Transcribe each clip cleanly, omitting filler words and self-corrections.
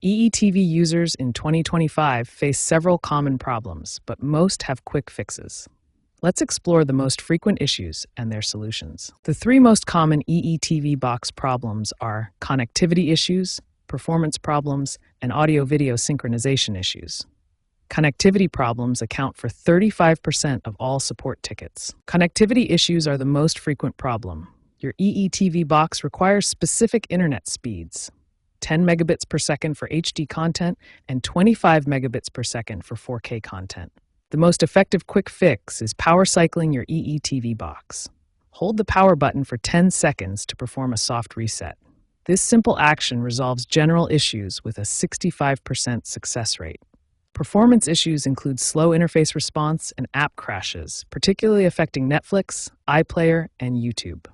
EETV users in 2025 face several common problems, but most have quick fixes. Let's explore the most frequent issues and their solutions. The three most common EETV box problems are connectivity issues, performance problems, and audio-video synchronization issues. Connectivity problems account for 35% of all support tickets. Connectivity issues are the most frequent problem. Your EETV box requires specific internet speeds, 10 megabits per second for HD content and 25 megabits per second for 4K content. The most effective quick fix is power cycling your EETV box. Hold the power button for 10 seconds to perform a soft reset. This simple action resolves general issues with a 65% success rate. Performance issues include slow interface response and app crashes, particularly affecting Netflix, iPlayer, and YouTube.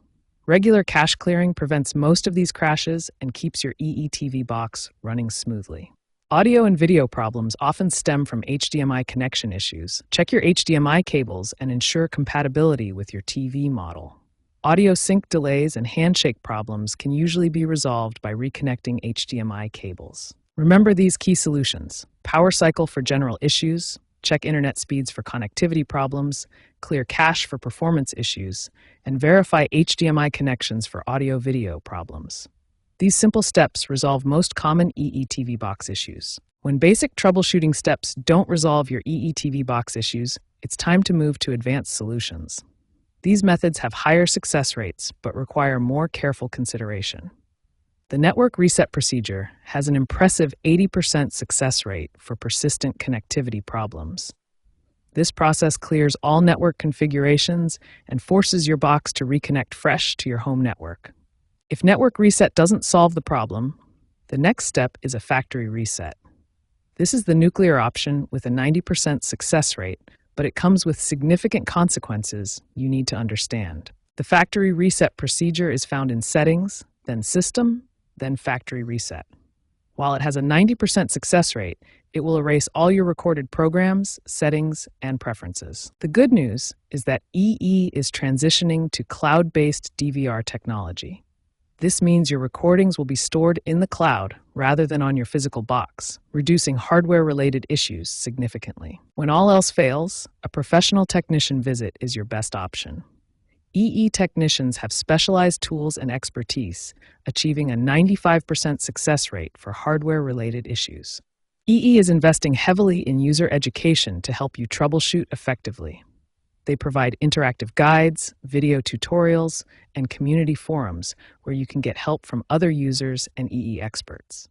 Regular cache clearing prevents most of these crashes and keeps your EETV box running smoothly. Audio and video problems often stem from HDMI connection issues. Check your HDMI cables and ensure compatibility with your TV model. Audio sync delays and handshake problems can usually be resolved by reconnecting HDMI cables. Remember these key solutions: power cycle for general issues, check internet speeds for connectivity problems, clear cache for performance issues, and verify HDMI connections for audio-video problems. These simple steps resolve most common EETV box issues. When basic troubleshooting steps don't resolve your EETV box issues, it's time to move to advanced solutions. These methods have higher success rates, but require more careful consideration. The network reset procedure has an impressive 80% success rate for persistent connectivity problems. This process clears all network configurations and forces your box to reconnect fresh to your home network. If network reset doesn't solve the problem, the next step is a factory reset. This is the nuclear option with a 90% success rate, but it comes with significant consequences you need to understand. The factory reset procedure is found in Settings, then System, then Factory Reset. While it has a 90% success rate, it will erase all your recorded programs, settings, and preferences. The good news is that EE is transitioning to cloud-based DVR technology. This means your recordings will be stored in the cloud rather than on your physical box, reducing hardware-related issues significantly. When all else fails, a professional technician visit is your best option. EE technicians have specialized tools and expertise, achieving a 95% success rate for hardware-related issues. EE is investing heavily in user education to help you troubleshoot effectively. They provide interactive guides, video tutorials, and community forums where you can get help from other users and EE experts.